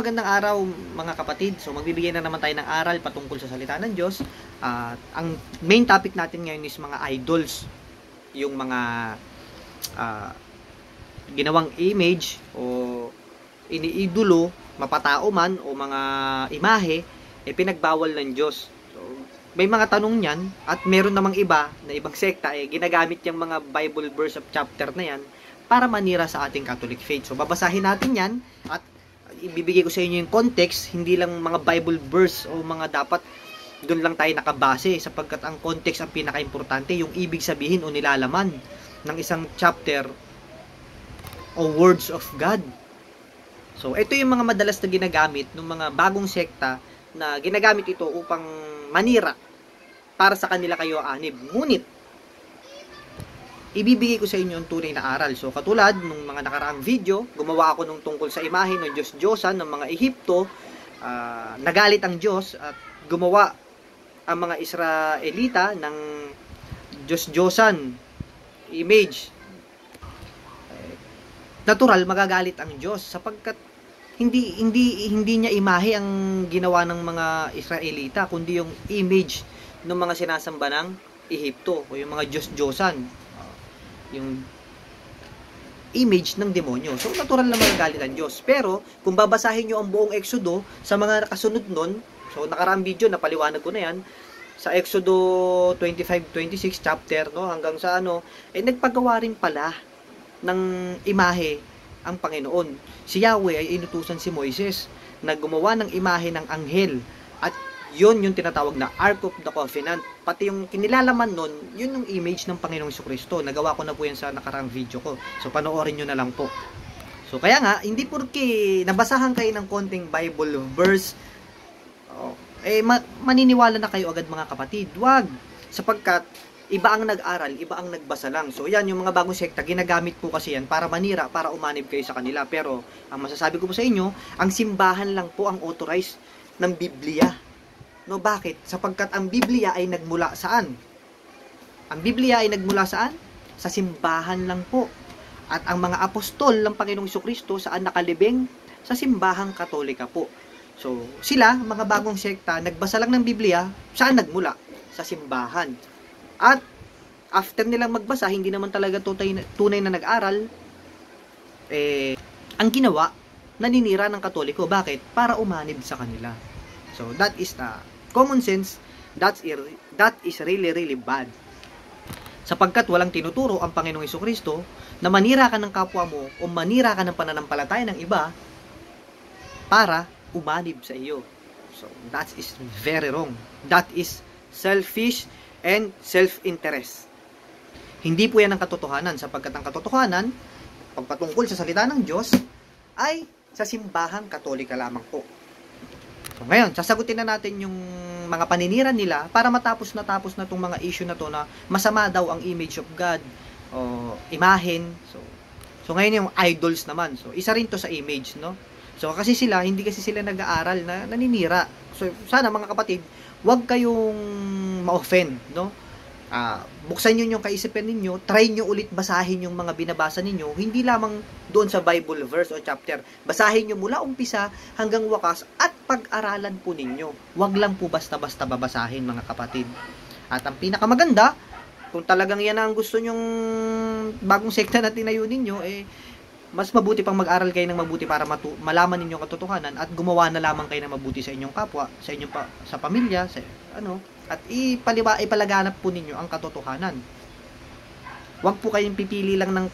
Magandang araw mga kapatid. So magbibigay na naman tayo ng aral patungkol sa salita ng Diyos. Ang main topic natin ngayon is mga idols. Yung mga ginawang image o iniidolo, mapatao man o mga imahe, pinagbawal ng Diyos. So, may mga tanong niyan at meron namang iba na ibang sekta ginagamit yung mga Bible verse of chapter na yan para manira sa ating Catholic faith. So babasahin natin yan at ibibigay ko sa inyo yung context, hindi lang mga Bible verse o mga dapat doon lang tayo nakabase, sapagkat ang context ang pinaka-importante, yung ibig sabihin o nilalaman ng isang chapter o words of God. So ito yung mga madalas na ginagamit ng mga bagong sekta na ginagamit ito upang manira para sa kanila kayo anib. Ngunit ibibigay ko sa inyo ang tunay na aral. So, katulad nung mga nakaraang video, gumawa ako nung tungkol sa imahe ng Diyos-Diyosan ng mga Ehipto. Nagalit ang Diyos at gumawa ang mga Israelita ng Diyos-Diyosan image. Natural, magagalit ang Diyos sapagkat hindi niya imahe ang ginawa ng mga Israelita, kundi yung image ng mga sinasamba ng Ehipto o yung mga Diyos-Diyosan, yung image ng demonyo. So, natural na magagalit ang Diyos. Pero, kung babasahin nyo ang buong Exodo, sa mga nakasunod nun, so, nakaraang video, napaliwanag ko na yan, sa Exodo 25-26 chapter, no, hanggang sa nagpagawa rin pala ng imahe ang Panginoon. Si Yahweh ay inutusan si Moises na gumawa ng imahe ng anghel. At yun yung tinatawag na Ark of the Covenant. Pati yung kinilalaman nun, yun yung image ng Panginoong Jesucristo. Nagawa ko na po yan sa nakaraang video ko. So, panoorin nyo na lang po. So, kaya nga, hindi porke nabasahan kayo ng konting Bible verse, maniniwala na kayo agad mga kapatid. Wag! Sapagkat, iba ang nag-aral, iba ang nagbasa lang. So, yan, yung mga bagong sekta, ginagamit po kasi yan para manira, para umanib kayo sa kanila. Pero, ang masasabi ko po sa inyo, ang simbahan lang po ang authorized ng Biblia. No, bakit? Sapagkat ang Biblia ay nagmula saan? Ang Biblia ay nagmula saan? Sa simbahan lang po. At ang mga apostol ng Panginoong Jesucristo saan nakalibing? Sa simbahang Katolika po. So, sila, mga bagong sekta, nagbasa lang ng Biblia, saan nagmula? Sa simbahan. At after nilang magbasa, hindi naman talaga tunay na nag-aral, ang ginawa, naninira ng Katoliko. Bakit? Para umanib sa kanila. So, that is common sense. That is really, really bad. Sapagkat walang tinuturo ang Panginoong Jesucristo na manira ka ng kapwa mo o manira ka ng pananampalataya ng iba para umanib sa iyo. So, that is very wrong. That is selfish and self-interest. Hindi po yan ang katotohanan, sapagkat ang katotohanan, pagpatungkol sa salita ng Diyos, ay sa simbahang Katolika lamang po. So, ngayon, sasagutin na natin yung mga paninira nila para matapos na itong mga issue na to na masama daw ang image of God o imahen. So ngayon yung idols naman. So, isa rin to sa image, no? So, hindi kasi sila nag-aaral na naninira. So, sana mga kapatid, huwag kayong ma-offend, no? Buksan nyo yung kaisipan ninyo, try nyo ulit basahin yung mga binabasa ninyo, hindi lamang doon sa Bible verse o chapter. Basahin nyo mula umpisa hanggang wakas at pag-aralan po ninyo. Huwag lang po basta-basta babasahin mga kapatid. At ang pinakamaganda, kung talagang yan ang gusto nyong bagong sekta na tinayo ninyo, mas mabuti pang mag-aral kayo ng mabuti para malaman ninyo ang katotohanan at gumawa na lamang kayo ng mabuti sa inyong kapwa, sa inyong sa pamilya, at ipalaganap po ninyo ang katotohanan. Huwag po kayong pipili lang ng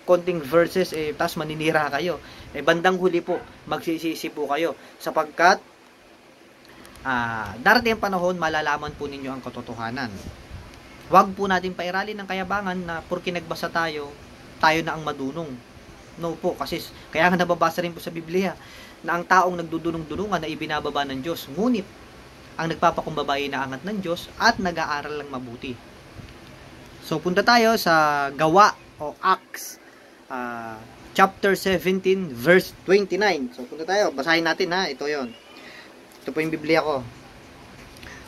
konting verses tapos maninira kayo. Bandang huli po, magsisisi po kayo sapagkat darating ang panahon, malalaman po ninyo ang katotohanan. Huwag po natin pairalin ng kayabangan na porke nagbasa tayo na ang madunong. No po, kasi kaya nga nababasa rin po sa Biblia na ang taong nagdudunong-dunungan na ibinababa ng Diyos, ngunit ang nagpapakumbaba ay inaangat ng Diyos at nag-aaral lang mabuti. So, punta tayo sa Gawa o Acts chapter 17 verse 29. So, punta tayo, basahin natin ha, ito yon. Ito po yung Biblia ko.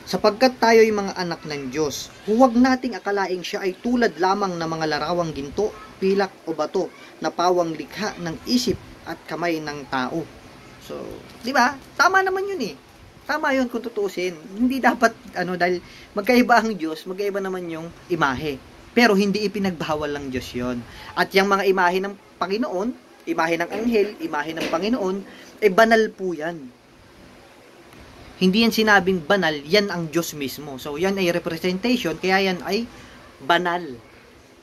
Sapagkat tayo'y mga anak ng Diyos, huwag nating akalaing siya ay tulad lamang ng mga larawang ginto, pilak o bato na pawang likha ng isip at kamay ng tao. So, di ba? Tama naman yun eh. Tama yun kung tutuusin. Hindi dapat, dahil magkaiba ang Diyos, magkaiba naman yung imahe. Pero hindi ipinagbawal ng Diyos yun. At yung mga imahe ng Panginoon, imahe ng anghel, imahe ng Panginoon, banal po yan. Hindi yan sinabing banal, yan ang Diyos mismo. So, yan ay representation, kaya yan ay banal.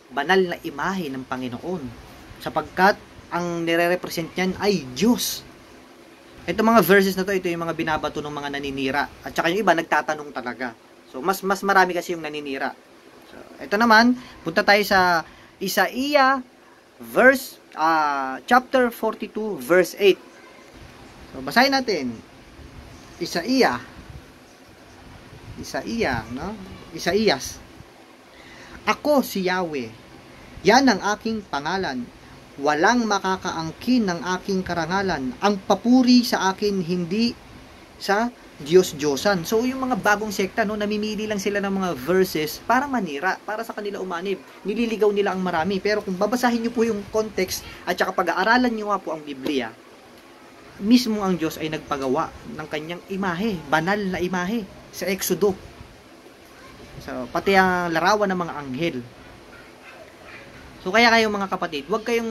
Banal na imahe ng Panginoon. Sapagkat, ang nire-represent yan ay Diyos. Ito mga verses na to, ito yung mga binabato ng mga naninira. At saka yung iba, nagtatanong talaga. So, mas marami kasi yung naninira. So, ito naman, punta tayo sa Isaiah, chapter 42, verse 8. So, basahin natin. Isaiah, no? Isaías. Ako si Yahweh. Yan ang aking pangalan. Walang makakaangkin ng aking karangalan. Ang papuri sa akin hindi sa Diyos-Diyosan. So, yung mga bagong sekta, no, namimili lang sila ng mga verses para manira, para sa kanila umanib. Nililigaw nila ang marami. Pero kung babasahin nyo po yung context at saka pag-aaralan nyo nga po ang Biblia, mismo ang Diyos ay nagpagawa ng kanyang imahe, banal na imahe, sa Exodo. So, pati ang larawan ng mga anghel. So, kaya kayo mga kapatid, huwag kayong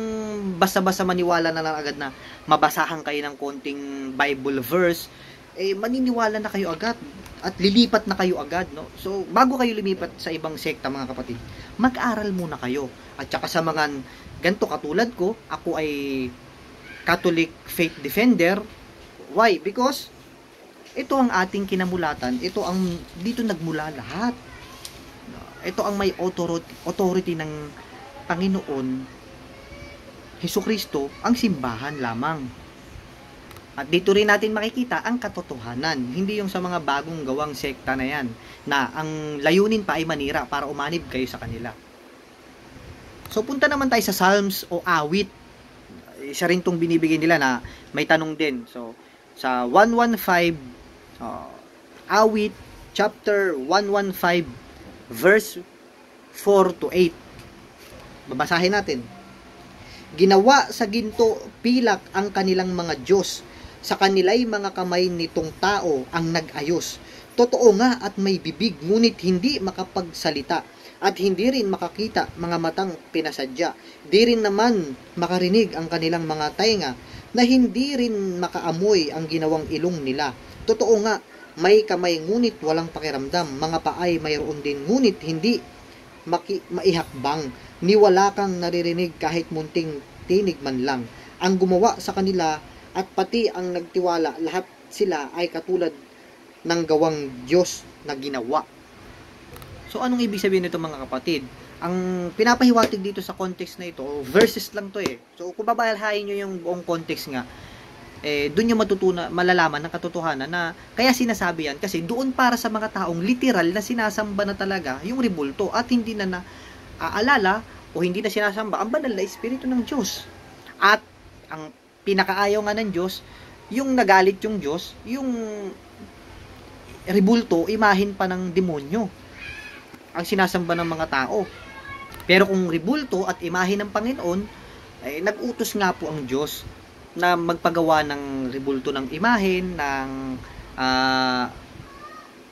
basta-basta maniwala na lang agad na mabasahan kayo ng konting Bible verse, maniniwala na kayo agad at lilipat na kayo agad, no? So, bago kayo lumipat sa ibang sekta mga kapatid, mag-aral muna kayo. At saka sa mga ganito katulad ko, ako ay Catholic faith defender. Why? Because ito ang ating kinamulatan, dito nagmula lahat. Ito ang may authority ng Panginoon Hesukristo, ang simbahan lamang. At dito rin natin makikita ang katotohanan, hindi yung sa mga bagong gawang sekta na yan, na ang layunin pa ay manira para umanib kayo sa kanila. So punta naman tayo sa Psalms o awit. Isa rin itong binibigay nila na may tanong din. So, sa 115, awit, chapter 115, verse 4 to 8. Babasahin natin. Ginawa sa ginto pilak ang kanilang mga Diyos. Sa kanila'y mga kamay nitong tao ang nag-ayos. Totoo nga at may bibig, ngunit hindi makapagsalita. At hindi rin makakita mga matang pinasadya. Di rin naman makarinig ang kanilang mga tainga, na hindi rin makaamoy ang ginawang ilong nila. Totoo nga, may kamay ngunit walang pakiramdam, mga paay mayroon din ngunit hindi maihakbang, ni wala kang naririnig kahit munting tinig man lang. Ang gumawa sa kanila at pati ang nagtiwala, lahat sila ay katulad ng gawang Diyos na ginawa. So, anong ibig sabihin nito mga kapatid? Ang pinapahiwatig dito sa context na ito, verses lang to eh. So, kung babahalhayin nyo yung buong context nga, doon nyo malalaman ng katotohanan na kaya sinasabi yan, kasi doon para sa mga taong literal na sinasamba na talaga yung rebulto at hindi na naaalala o hindi na sinasamba ang banal na espiritu ng Diyos. At ang pinakaayaw nga ng Diyos, yung nagalit yung Diyos, yung rebulto, imahin pa ng demonyo ang sinasamba ng mga tao. Pero kung rebulto at imahe ng Panginoon, nag-utos nga po ang Diyos na magpagawa ng rebulto ng imahen, ng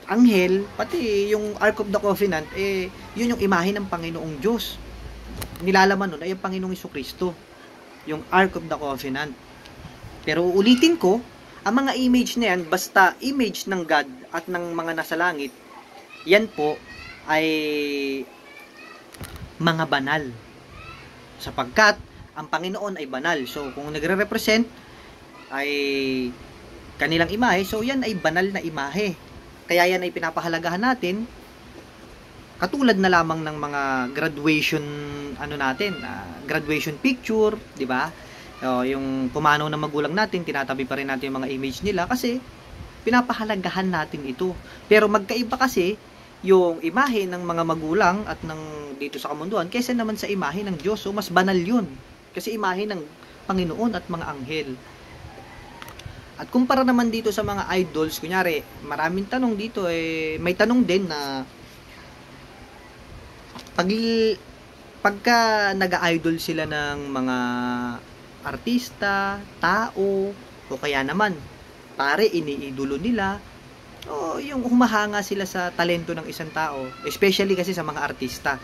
anghel, pati yung Ark of the Covenant, yun yung imahe ng Panginoong Diyos. Nilalaman nun ay ang Panginoong Hesukristo, yung Ark of the Covenant. Pero ulitin ko, ang mga image na yan, basta image ng God at ng mga nasa langit, yan po ay mga banal. Sapagkat ang Panginoon ay banal. So, kung nagre-represent ay kanilang imahe, so yan ay banal na imahe. Kaya yan ay pinapahalagahan natin. Katulad na lamang ng mga graduation graduation picture, di ba? So, yung pumanaw ng magulang natin, tinatabi pa rin natin yung mga image nila kasi pinapahalagahan natin ito. Pero magkaiba kasi yung imahe ng mga magulang at ng dito sa kamunduan kaysa naman sa imahe ng Diyos. So, mas banal yun. Kasi imahe ng Panginoon at mga anghel. At kumpara naman dito sa mga idols, kunyari, maraming tanong dito, may tanong din na pagka nag-idol sila ng mga artista, tao, O kaya naman, pare, iniidolo nila, o yung humahanga sila sa talento ng isang tao, especially kasi sa mga artista.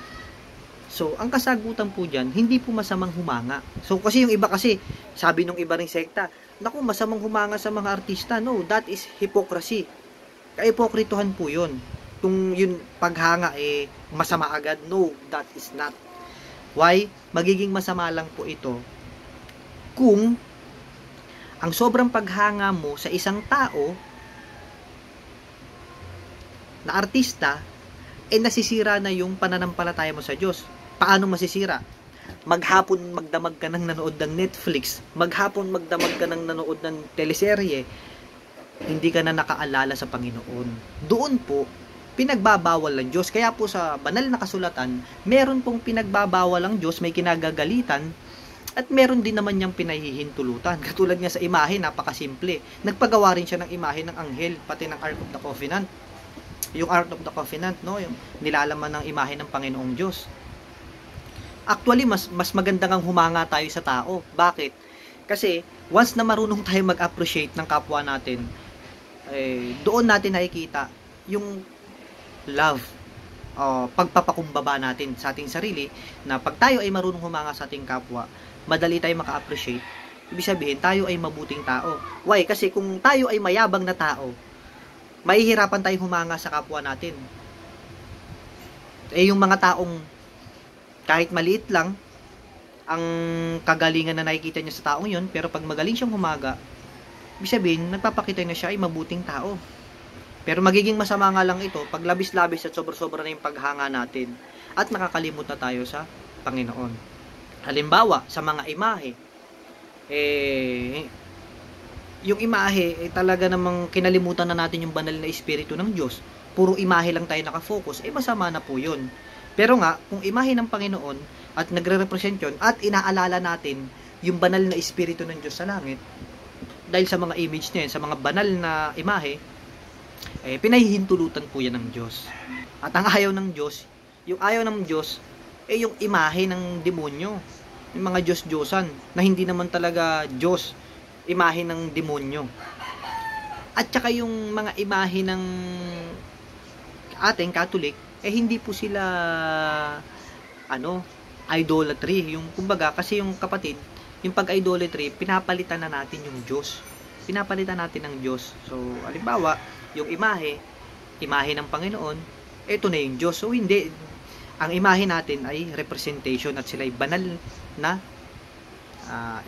So, ang kasagutan po dyan, hindi po masamang humanga. So, kasi yung iba kasi, sabi nung iba ring sekta, naku, masamang humanga sa mga artista. No, that is hypocrisy. Kaipokrituhan po yun. Kung yun paghanga masama agad, no, that is not. Why? Magiging masama lang po ito kung ang sobrang paghanga mo sa isang tao na artista, nasisira na yung pananampalataya mo sa Diyos. Paano masisira? Maghapon magdamag ka ng nanood ng Netflix, maghapon magdamag ka ng nanood ng teleserye, hindi ka na nakaalala sa Panginoon. Doon po, pinagbabawal ng Diyos. Kaya po sa banal na kasulatan, meron pong pinagbabawal ang Diyos, may kinagagalitan, at meron din naman niyang pinahihintulutan. Katulad niya sa imahe, napakasimple. Nagpagawa rin siya ng imahe ng anghel, pati ng Ark of the Covenant. Yung Ark of the Covenant, no, yung nilalaman ng imahe ng Panginoong Diyos. Actually, mas maganda ngang humanga tayo sa tao. Bakit? Kasi, once na marunong tayo mag-appreciate ng kapwa natin, doon natin nakikita yung love, pagpapakumbaba natin sa ating sarili, na pag tayo ay marunong humanga sa ating kapwa, madali tayo maka-appreciate. Ibig sabihin, tayo ay mabuting tao. Why? Kasi kung tayo ay mayabang na tao, mahihirapan tayong humanga sa kapwa natin. Yung mga taong kahit maliit lang ang kagalingan na nakikita niya sa taong yun, pero pag magaling siyang humaga, ibig sabihin, nagpapakita na siya ay mabuting tao. Pero magiging masama nga lang ito pag labis-labis at sobra-sobra na yung paghanga natin at nakakalimot na tayo sa Panginoon. Halimbawa, sa mga imahe, yung imahe, talaga namang kinalimutan na natin yung banal na espiritu ng Diyos. Puro imahe lang tayo nakafocus, masama na po yun. Pero nga, kung imahe ng Panginoon at nagre-represent yun at inaalala natin yung banal na espiritu ng Diyos sa langit, dahil sa mga image niya yun, sa mga banal na imahe, pinahihintulutan po yan ng Diyos. At ang ayaw ng Diyos, yung ayaw ng Diyos, yung imahe ng demonyo, yung mga Diyos-Diyosan, na hindi naman talaga Diyos, imahe ng demonyo. At saka yung mga imahe ng ating Catholic, hindi po sila idolatry. Yung kumbaga, kasi yung kapatid, yung pag-idolatry, pinapalitan na natin yung Diyos. Pinapalitan natin ng Diyos. So, halimbawa, yung imahe ng Panginoon, ito na yung Diyos. So, hindi. Ang imahe natin ay representation at sila ay banal na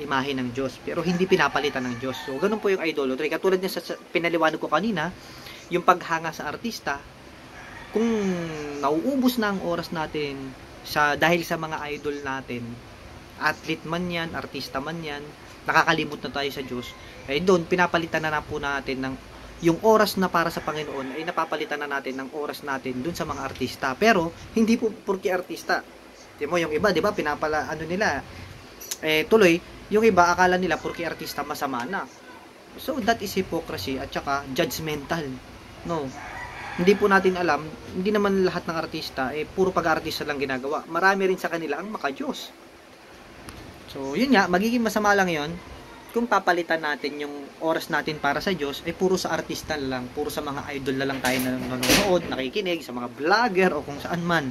imahe ng Diyos. Pero hindi pinapalitan ng Diyos. So, ganun po yung idolatry. Katulad niya sa pinaliwanag ko kanina, yung paghanga sa artista, kung nauubos na ang oras natin dahil sa mga idol natin, athlete man yan, artista man yan, nakakalimot na tayo sa Diyos, doon pinapalitan na po natin ng yung oras na para sa Panginoon, napapalitan na natin ng oras natin dun sa mga artista. Pero hindi po porke artista. Di mo, yung iba, di ba, nila, tuloy, yung iba akala nila porke artista masama na. So that is hypocrisy at saka judgmental. No. Hindi po natin alam, hindi naman lahat ng artista puro pag-artista lang ginagawa. Marami rin sa kanila ang maka-Diyos. So, yun nga, magiging masama lang yun kung papalitan natin yung oras natin para sa Diyos, puro sa artista lang, puro sa mga idol na lang tayo na nanonood, nakikinig, sa mga vlogger o kung saan man.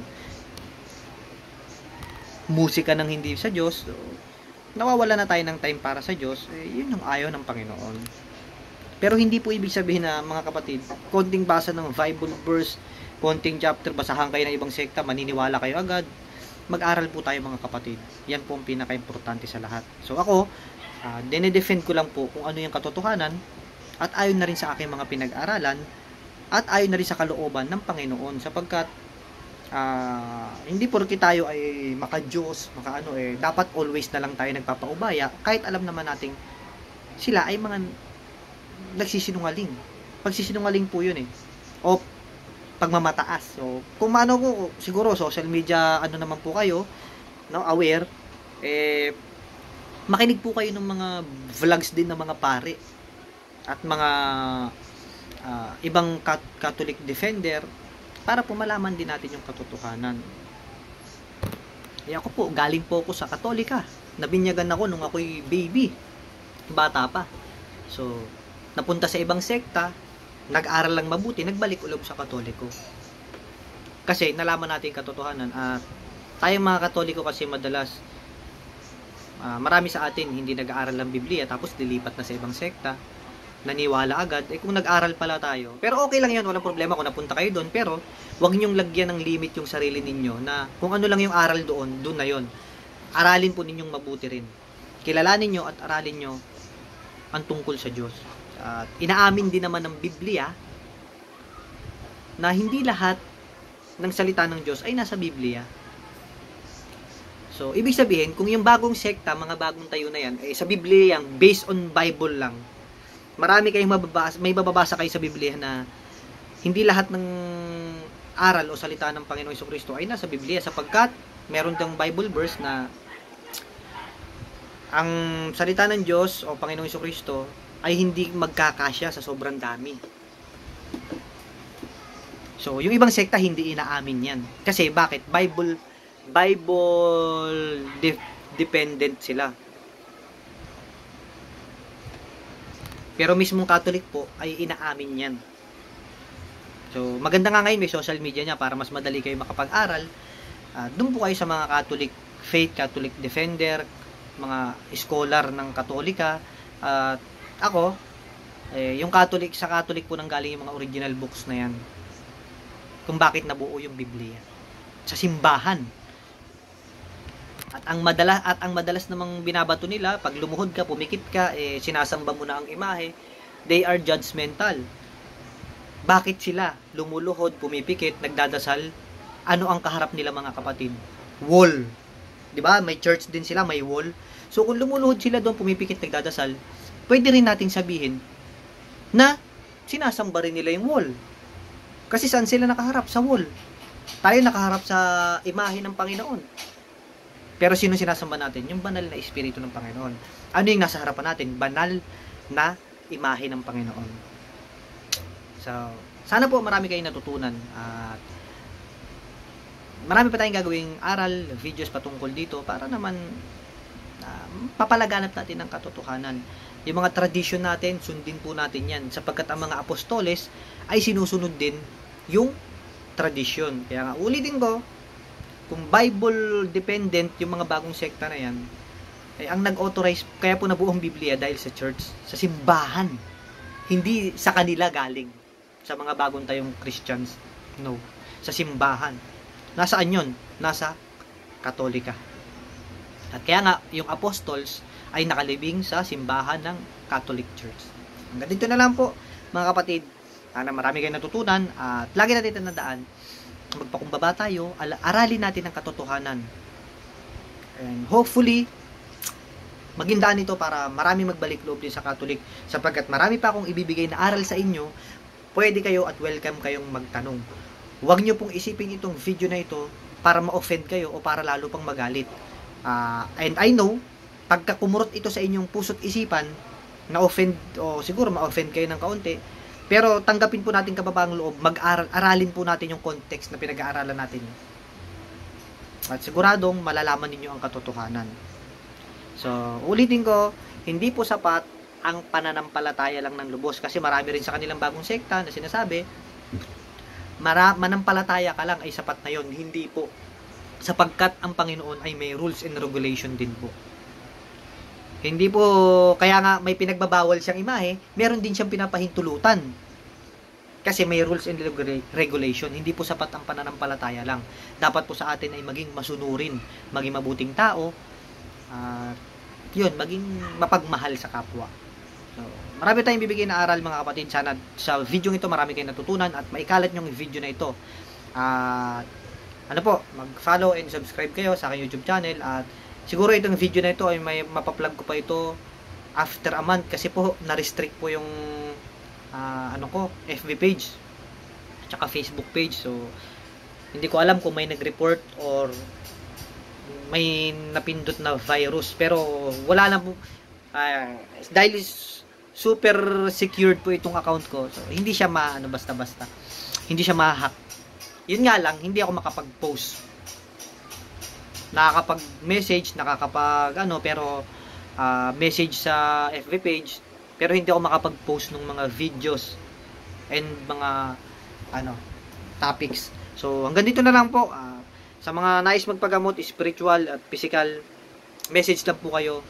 Musika ng hindi sa Diyos, so, nawawala na tayo ng time para sa Diyos, yun ang ayaw ng Panginoon. Pero hindi po ibig sabihin na, mga kapatid, konting basa ng Bible verse, konting chapter, basahan kayo ng ibang sekta, maniniwala kayo agad. Mag-aral po tayo, mga kapatid. Yan po ang pinaka-importante sa lahat. So ako, dinedefend ko lang po kung ano yung katotohanan at ayon na rin sa aking mga pinag-aralan at ayon na rin sa kalooban ng Panginoon, sapagkat hindi porke tayo ay maka-Diyos, dapat always na lang tayo nagpapaubaya kahit alam naman nating sila ay mga nagsisinungaling. Pagsisinungaling po yun o pagmamataas. So, kung ano po, siguro social media, naman po kayo, aware, makinig po kayo ng mga vlogs din ng mga pare at mga ibang Catholic defender para po malaman din natin yung katotohanan. Ako po, galing po ako sa Katolika. Nabinyagan ako nung ako'y baby, bata pa. So, napunta sa ibang sekta, nag-aral lang mabuti, nagbalik ulit sa Katoliko. Kasi nalaman natin katotohanan at tayong mga Katoliko kasi madalas marami sa atin hindi nag-aaral ng Biblia tapos dilipat na sa ibang sekta, naniwala agad. Kung nag-aral pala tayo, pero okay lang yan, walang problema kung napunta kayo doon, pero huwag ninyong lagyan ng limit yung sarili ninyo na kung ano lang yung aral doon na yon. Aralin po ninyong mabuti rin. Kilalanin nyo at aralin nyo ang tungkol sa Diyos. At inaamin din naman ng Biblia na hindi lahat ng salita ng Diyos ay nasa Biblia. So, ibig sabihin, kung yung bagong sekta, mga bagong tayo na yan, sa Biblia yan, based on Bible lang, marami kayong mababasa, may mababasa kayo sa Biblia na hindi lahat ng aral o salita ng Panginoong Jesucristo ay nasa Biblia sapagkat meron dang Bible verse na ang salita ng Diyos o Panginoong Jesucristo ay hindi magkakasya sa sobrang dami. So, yung ibang sekta hindi inaamin yan. Kasi bakit? Bible dependent sila. Pero mismong Catholic po ay inaamin yan. So, maganda nga ngayon may social media niya para mas madali kayo makapag-aral. Doon po kayo sa mga Catholic faith, Catholic defender, mga scholar ng Katolika. Ako, yung Catholic, sa Catholic po nang galing yung mga original books na yan. Kung bakit nabuo yung Biblia. Sa simbahan. At ang madalas namang binabato nila, pag lumuhod ka, pumikit ka, sinasamba mo na ang imahe, they are judgmental. Bakit sila lumuluhod, pumipikit, nagdadasal? Ano ang kaharap nila mga kapatid? Wall. 'Di ba? May church din sila, may wall. So kung lumuluhod sila doon, pumipikit, nagdadasal, pwede rin nating sabihin na sinasamba rin nila yung wall. Kasi saan sila nakaharap? Sa wall. Tayo nakaharap sa imahe ng Panginoon. Pero sino sinasamba natin? Yung banal na espiritu ng Panginoon. Ano yung nasa harapan natin? Banal na imahe ng Panginoon. So, sana po marami kayong natutunan at marami pa tayong gagawing aral, videos patungkol dito para naman papalaganap natin ang katotohanan. Yung mga tradisyon natin, sundin po natin yan sapagkat ang mga apostoles ay sinusunod din yung tradisyon. Kaya nga, ulitin ko, kung Bible dependent yung mga bagong sekta na yan, ay ang nag-authorize, kaya po nabuong Biblia dahil sa church, sa simbahan. Hindi sa kanila galing. Sa mga bagong tayong Christians. No. Sa simbahan. Nasaan yun? Nasa Katolika. At kaya nga, yung apostles ay nakalibing sa simbahan ng Catholic Church. Hanggang dito na lang po, mga kapatid. Sana marami kayong natutunan at lagi natin tandaan, magpakumbaba tayo, aralin natin ang katotohanan. And hopefully, maging daan ito para marami magbalik loob din sa Catholic sapagkat marami pa akong ibibigay na aral sa inyo, pwede kayo at welcome kayong magtanong. Huwag nyo pong isipin itong video na ito para ma-offend kayo o para lalo pang magalit. And I know, pagka kumurot ito sa inyong puso't isipan, na-offend o siguro ma-offend kayo ng kaunti, pero tanggapin po natin kababaang loob, aralin po natin yung context na pinag-aaralan natin. At siguradong malalaman ninyo ang katotohanan. So, ulitin ko, hindi po sapat ang pananampalataya lang ng lubos kasi marami rin sa kanilang bagong sekta na sinasabi, manampalataya ka lang ay sapat na yon. Hindi po. Sapagkat ang Panginoon ay may rules and regulation din po. Hindi po, kaya nga may pinagbabawal siyang imahe, meron din siyang pinapahintulutan. Kasi may rules and regulation. Hindi po sapat ang pananampalataya lang. Dapat po sa atin ay maging masunurin, maging mabuting tao, yun, maging mapagmahal sa kapwa. So, marami tayong bibigyan na aral mga kapatid. Sana sa video ito marami kayong natutunan at maikalat nyo yung video na ito. Ano po, mag-follow and subscribe kayo sa aking YouTube channel at siguro itong video na ito ay may mapaplug ko pa ito after a month kasi po na-restrict po yung FB page at saka Facebook page. So, hindi ko alam kung may nag-report or may napindot na virus pero wala na po dahil super secured po itong account ko. So, hindi siya basta-basta. Hindi siya ma-hack. Yun nga lang, hindi ako makapag-post. Nakakapag-message, pero message sa FB page, Pero hindi ako makapag-post ng mga videos and mga topics. So hanggang dito na lang po. Sa mga nais magpagamot, spiritual at physical, message lang po kayo.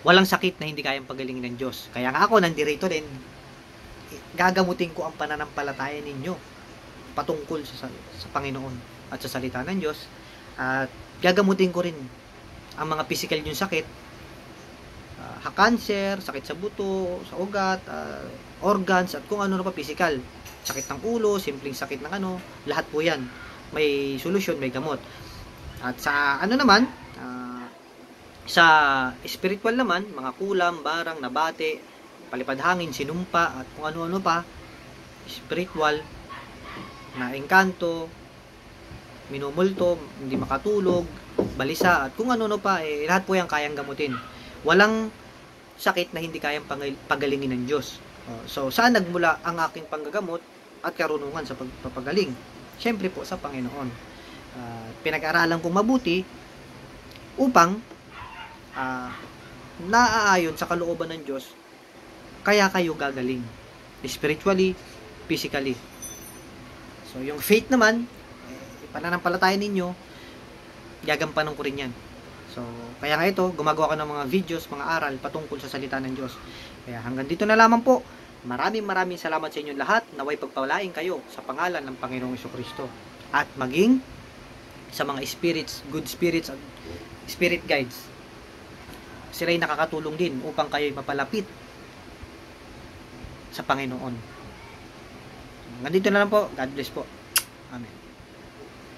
Walang sakit na hindi kayang pagalingin ng Diyos. Kaya nga ako nandirito din, gagamutin ko ang pananampalataya ninyo patungkol sa Panginoon at sa salita ng Diyos. At gagamutin ko rin ang mga physical yung sakit, cancer, sakit sa buto, sa ugat, organs, at kung ano pa physical. Sakit ng ulo, simpleng sakit ng lahat po yan. May solusyon, may gamot. At sa naman, sa spiritual naman, mga kulam, barang, nabate, palipad hangin, sinumpa, at kung ano-ano pa, spiritual, na engkanto, minumulto, hindi makatulog, balisa, at kung ano-ano pa, lahat po yan kayang gamutin. Walang sakit na hindi kayang pagalingin ng Diyos. So, saan nagmula ang aking panggagamot at karunungan sa pagpapagaling? Siyempre po sa Panginoon. Pinag-aralan kong mabuti upang naaayon sa kalooban ng Diyos, kaya kayo gagaling. Spiritually, physically. So, yung faith naman, pananampalataya ninyo, gagampanan ko rin yan. So, kaya nga ito, gumagawa ko ng mga videos, mga aral patungkol sa salita ng Diyos. Kaya hanggang dito na lamang po. Maraming salamat sa inyo lahat. Naway pagpalain kayo sa pangalan ng Panginoong Jesucristo. At maging sa mga spirits, good spirits at spirit guides. Sila ay nakakatulong din upang kayo mapalapit sa Panginoon. Hanggang dito na lang po. God bless po. Amen.